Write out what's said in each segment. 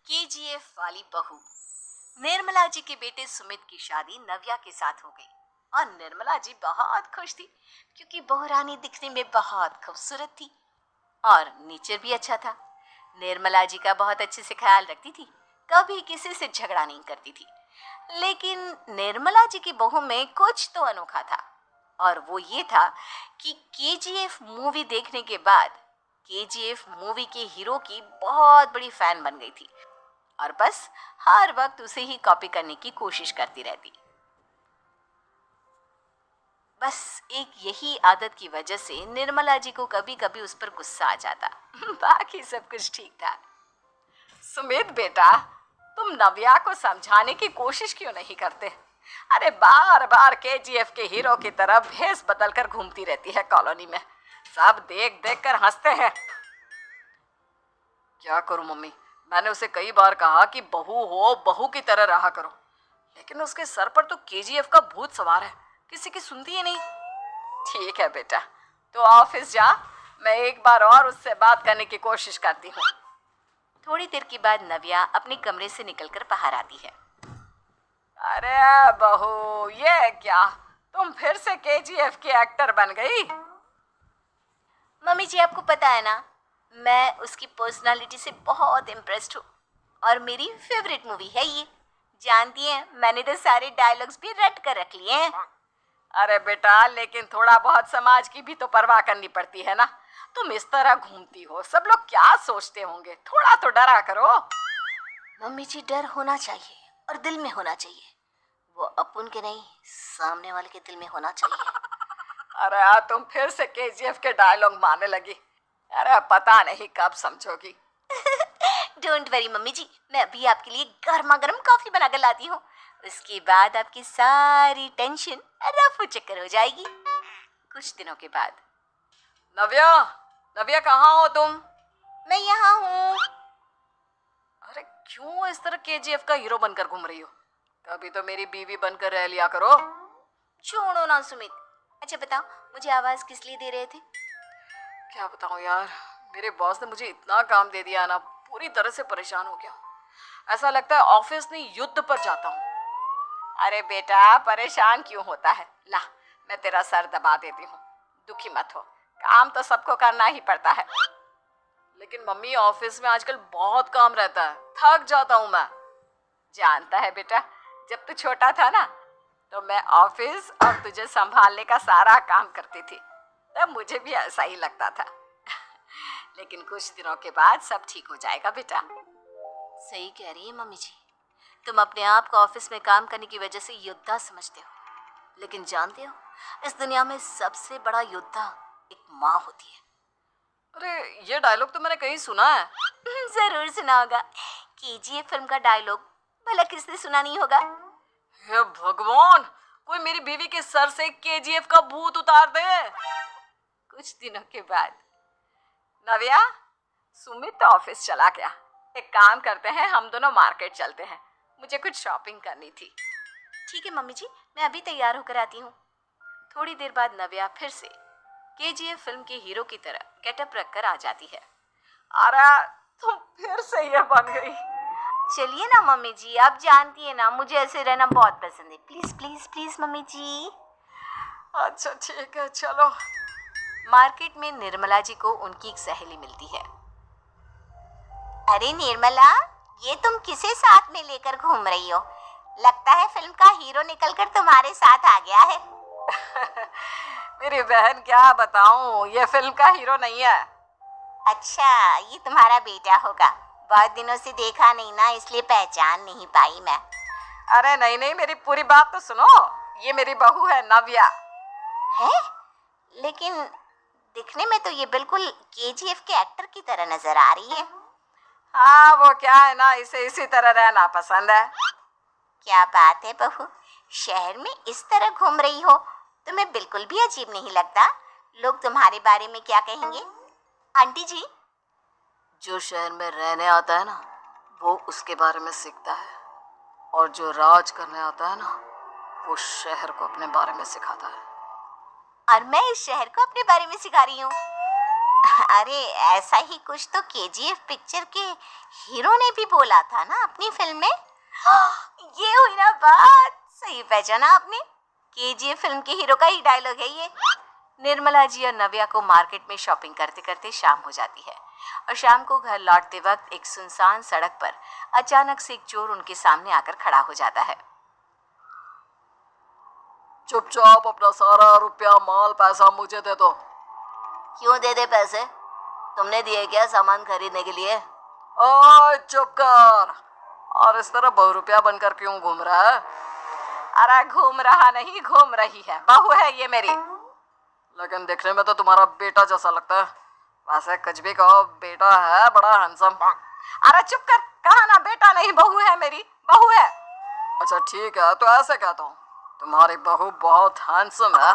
KGF वाली बहू। निर्मला जी के बेटे सुमित की शादी नव्या के साथ हो गई और निर्मला जी बहुत खुश थी क्योंकि बहू रानी दिखने में बहुत खूबसूरत थी और नेचर भी अच्छा था। निर्मला जी का बहुत अच्छे से ख्याल रखती थी, कभी किसी से झगड़ा नहीं करती थी। लेकिन निर्मला जी की बहू में कुछ तो अनोखा था और वो ये था कि केजीएफ मूवी देखने के बाद केजीएफ मूवी के हीरो की बहुत बड़ी फैन बन गई थी और बस हर वक्त उसे ही कॉपी करने की कोशिश करती रहती। बस एक यही आदत की वजह से निर्मला जी को कभी कभी उस पर गुस्सा आ जाता। बाकी सब कुछ ठीक था। सुमित बेटा, तुम नव्या को समझाने की कोशिश क्यों नहीं करते? अरे बार बार केजीएफ के हीरो की तरह भेस बदलकर घूमती रहती है कॉलोनी में, सब देख देख कर हंसते हैं। क्या करूं मम्मी, मैंने उसे कई बार कहा कि बहू हो, बहू की तरह रहा करो, लेकिन उसके सर पर तो केजीएफ का भूत सवार है, किसी की सुनती ही नहीं। ठीक है बेटा, तो ऑफिस जा, मैं एक बार और उससे बात करने की कोशिश करती हूँ। थोड़ी देर के बाद नव्या अपने कमरे से निकलकर बाहर आती है। अरे बहू, ये क्या, तुम फिर से केजीएफ की एक्टर बन गई? मम्मी जी, आपको पता है ना, मैं उसकी पर्सनालिटी से बहुत इम्प्रेस्ड हूँ और मेरी फेवरेट मूवी है ये। जानती हैं, मैंने तो सारे डायलॉग्स भी रट कर रख लिए हैं। अरे बेटा, लेकिन थोड़ा बहुत समाज की भी तो परवाह करनी पड़ती है ना। तुम इस तरह घूमती हो, सब लोग क्या सोचते होंगे, थोड़ा तो डरा करो। मम्मी जी, डर होना चाहिए और दिल में होना चाहिए, वो अपन के नहीं, सामने वाले के दिल में होना चाहिए। अरे तुम फिर से केजीएफ के डायलॉग मारने लगी। अरे पता नहीं कब समझोगी। डोंट वरी मम्मी जी, मैं अभी आपके लिए गर्मा गर्म कॉफी बनाकर लाती हूँ, उसके बाद आपकी सारी टेंशन रफू चक्कर हो जाएगी। कुछ दिनों के बाद। नव्या, नव्या कहाँ हो तुम? मैं यहाँ हूँ। अरे क्यों इस तरह केजीएफ का हीरो बनकर घूम रही हो? कभी तो मेरी बीवी बनकर रह लिया करो। छोड़ो ना सुमित। अच्छा बताओ, मुझे आवाज किस लिए दे रहे थे? क्या बताऊं यार, मेरे बॉस ने मुझे इतना काम दे दिया ना, पूरी तरह से परेशान हो गया। ऐसा लगता है ऑफिस नहीं, युद्ध पर जाता हूँ। अरे बेटा, परेशान क्यों होता है? ला, मैं तेरा सर दबा देती हूँ, दुखी मत हो, काम तो सबको करना ही पड़ता है। लेकिन मम्मी, ऑफिस में आजकल बहुत काम रहता है, थक जाता हूँ मैं। जानता है बेटा, जब तू छोटा था ना, तो मैं ऑफिस और तुझे संभालने का सारा काम करती थी, तब मुझे भी ऐसा ही लगता था। लेकिन कुछ दिनों के बाद सब ठीक हो जाएगा बेटा। सही कह रही है मम्मी जी, तुम अपने आप को ऑफिस में काम करने की वजह से योद्धा समझते हो, लेकिन जानते हो, इस दुनिया में सबसे बड़ा योद्धा एक माँ होती है। अरे ये डायलॉग तो मैंने कहीं सुना है। जरूर सुना होगा, केजीएफ फिल्म का डायलॉग, भला किसने सुना नहीं होगा? हे भगवान, कोई मेरी बीवी के सर से केजीएफ का भूत उतार दे। कुछ दिनों के बाद। नव्या, सुमित तो ऑफिस चला गया, एक काम करते हैं, हम दोनों मार्केट चलते हैं, मुझे कुछ शॉपिंग करनी थी। ठीक है मम्मी जी, मैं अभी तैयार होकर आती हूँ। थोड़ी देर बाद नव्या फिर से केजीएफ फिल्म के हीरो की तरह गेटअप रखकर आ जाती है। अरे तुम फिर से ये बन गई। चलिए ना मम्मी जी, आप जानती है ना, मुझे ऐसे रहना बहुत पसंद है, प्लीज प्लीज प्लीज मम्मी जी। अच्छा ठीक है, चलो। मार्केट में निर्मला जी को उनकी एक सहेली मिलती है। अरे निर्मला, ये तुम किसे साथ में लेकर घूम रही हो? लगता है फिल्म का हीरो निकलकर तुम्हारे साथ आ गया है। मेरी बहन, क्या बताऊं, ये फिल्म का हीरो नहीं है। अच्छा, ये तुम्हारा बेटा होगा, बहुत दिनों से देखा नहीं ना, इसलिए पहचान नहीं पाई मैं। अरे नहीं नहीं, मेरी पूरी बात तो सुनो, ये मेरी बहू है नव्या। है? लेकिन दिखने में तो ये बिल्कुल केजीएफ के एक्टर की तरह नजर आ रही है। हाँ, वो क्या है ना, इसे इसी तरह रहना पसंद है। क्या बात है बहू, शहर में इस तरह घूम रही हो, तुम्हें बिल्कुल भी अजीब नहीं लगता? लोग तुम्हारे बारे में क्या कहेंगे? आंटी जी, जो शहर में रहने आता है ना, वो उसके बारे में सीखता है, और जो राज करने आता है ना, वो शहर को अपने बारे में सिखाता है। और मैं इस शहर को अपने बारे में सिखा रही हूँ। अरे ऐसा ही कुछ तो केजीएफ पिक्चर के हीरो ने भी बोला था ना अपनी फिल्म में। ये हुई ना बात, सही पहचाना आपने। केजीएफ फिल्म के हीरो का ही डायलॉग है ये। निर्मला जी और नव्या को मार्केट में शॉपिंग करते करते शाम हो जाती है और शाम को घर लौटते वक्त एक सुनसान सड़क पर अचानक से एक चोर उनके सामने आकर खड़ा हो जाता है। चुपचाप अपना सारा रुपया माल पैसा मुझे दे दो। क्यों दे दे पैसे? तुमने दिए क्या सामान खरीदने के लिए? ओए चुप कर। और इस तरह बहुरुपया बनकर क्यों घूम रहा है? अरे घूम रहा नहीं, घूम रही है, बहू है ये मेरी। लेकिन देखने में तो तुम्हारा बेटा जैसा लगता है। वैसे कुछ भी कहो, बेटा है बड़ा हैंडसम। अरे चुप कर, कहा ना बेटा नहीं बहू है मेरी, बहू है। अच्छा ठीक है, तो ऐसे कहता हूँ, तुम्हारी बहू बहुत हैंडसम है।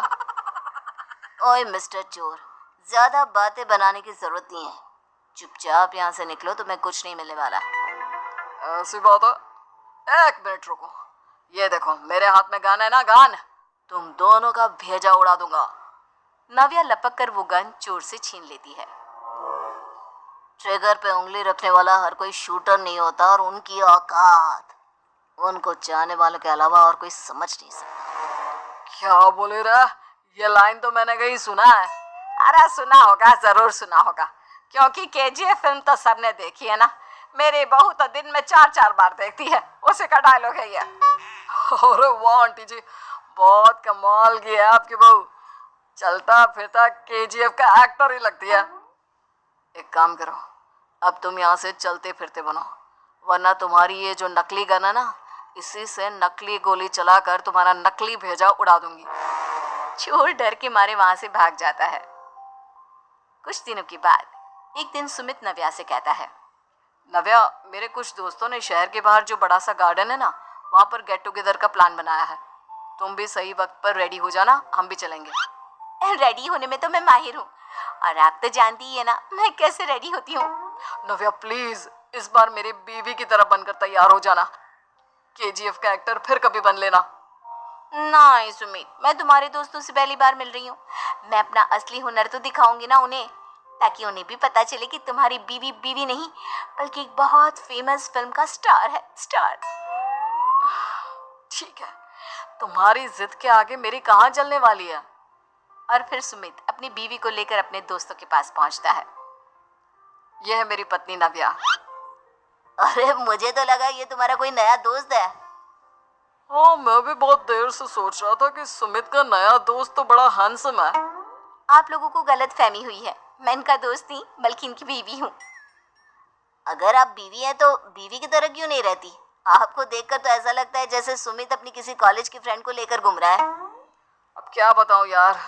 ओए मिस्टर चोर, ज्यादा बातें बनाने की जरूरत नहीं है। चुपचाप यहाँ से निकलो, तुम्हें कुछ नहीं मिलने वाला। ऐसी बात है? एक मिनट रुको, ये देखो मेरे हाथ में गन है ना, गन। तुम दोनों का भेजा उड़ा दूंगा। नव्या लपक कर वो गन चोर से छीन लेती है। ट्रिगर पे उंगली रखने वाला हर कोई शूटर नहीं होता, और उनकी औकात उनको चाहने वालों के अलावा और कोई समझ नहीं सकता। क्या बोले रे? ये लाइन तो मैंने कहीं सुना है। अरे सुना होगा, जरूर सुना होगा, क्योंकि केजीएफ फिल्म तो सबने देखी है ना। मेरी बहू तो दिन में 4-4 बार देखती है, उसी का डायलॉग है ये। अरे वाह आंटी जी, बहुत कमाल की है आपकी बहू। चलता फिरता केजीएफ का एक्टर ही लगती है। एक काम करो, अब तुम यहाँ से चलते फिरते बनो, वरना तुम्हारी ये जो नकली गन है ना, इसी से नकली गोली चलाकर तुम्हारा नकली भेजा उड़ा दूंगी। चोर डर के मारे वहां से भाग जाता है। कुछ दिनों के बाद एक दिन सुमित नव्या से कहता है, नव्या, मेरे कुछ दोस्तों ने शहर के बाहर जो बड़ा सा गार्डन है ना, वहां पर गेट टुगेदर का प्लान बनाया है। तुम भी सही वक्त पर रेडी हो जाना, हम भी चलेंगे। रेडी होने में तो मैं माहिर हूँ, और आप तो जानती ही है ना मैं कैसे रेडी होती हूँ। नव्या प्लीज, इस बार मेरी बीवी की तरह बनकर तैयार हो जाना। केजीएफ का एक्टर फिर कभी बन लेना। नहीं सुमित, मैं तुम्हारे दोस्तों से पहली बार मिल रही हूँ। मैं अपना असली हुनर तो दिखाऊंगी ना उन्हें, ताकि उन्हें भी पता चले कि तुम्हारी बीवी बीवी नहीं, बल्कि एक बहुत फेमस फिल्म का स्टार है, स्टार। ठीक है, तुम्हारी जिद के आगे मेरी कहाँ चलने वाली है। और फिर सुमित अपनी बीवी को लेकर अपने दोस्तों के पास पहुंचता है। यह है मेरी पत्नी नव्या। अरे मुझे तो लगा ये तुम्हारा कोई नया दोस्त है। हाँ, मैं भी बहुत देर से सोच रहा था कि सुमित का नया दोस्त तो बड़ा हैंडसम है। आप लोगों को गलत फहमी हुई है, मैं इनका दोस्त नहीं बल्कि इनकी बीवी हूँ। अगर आप बीवी हैं तो बीवी की तरह क्यों नहीं रहती? आपको देखकर तो ऐसा लगता है जैसे सुमित अपनी किसी कॉलेज की फ्रेंड को लेकर घूम रहा है। अब क्या बताऊं यार,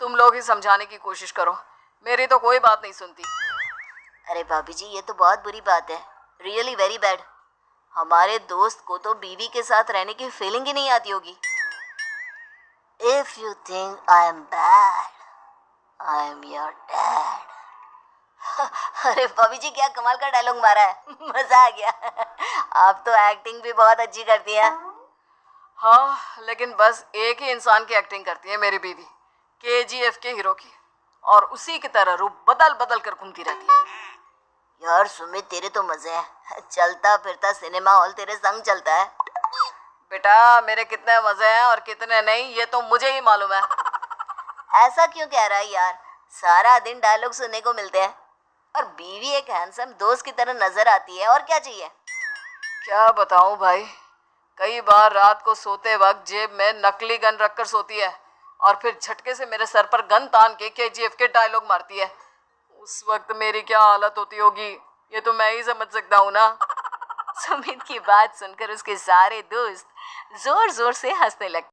तुम लोग ही समझाने की कोशिश करो, मेरी तो कोई बात नहीं सुनती। अरे भाभी जी, ये तो बहुत बुरी बात है, रियली वेरी बैड। हमारे दोस्त को तो बीवी के साथ रहने की फीलिंग ही नहीं आती होगी। If you think I am bad, I am your dad. अरे भाभी जी, क्या कमाल का डायलॉग मारा है, मजा आ गया। आप तो एक्टिंग भी बहुत अच्छी करती हैं। हाँ, लेकिन बस एक ही इंसान की एक्टिंग करती है मेरी बीवी, केजीएफ के हीरो की, और उसी की तरह रूप बदल बदल कर घूमती रहती है। यार सुमित, तेरे तो मजे हैं, चलता फिरता सिनेमा हॉल तेरे संग चलता है। बेटा, मेरे कितने मजे हैं और कितने नहीं ये तो मुझे ही मालूम है। ऐसा क्यों कह रहा है यार, सारा दिन डायलॉग सुनने को मिलते हैं, और बीवी एक हैंडसम दोस्त की तरह नजर आती है, और क्या चाहिए। क्या बताऊं भाई, कई बार रात को सोते वक्त जेब में नकली गन रखकर सोती है और फिर झटके से मेरे सर पर गन तान के केजीएफ के डायलॉग मारती है। उस वक्त मेरी क्या हालत होती होगी ये तो मैं ही समझ सकता हूँ ना। सुमित की बात सुनकर उसके सारे दोस्त जोर जोर से हंसने लगते।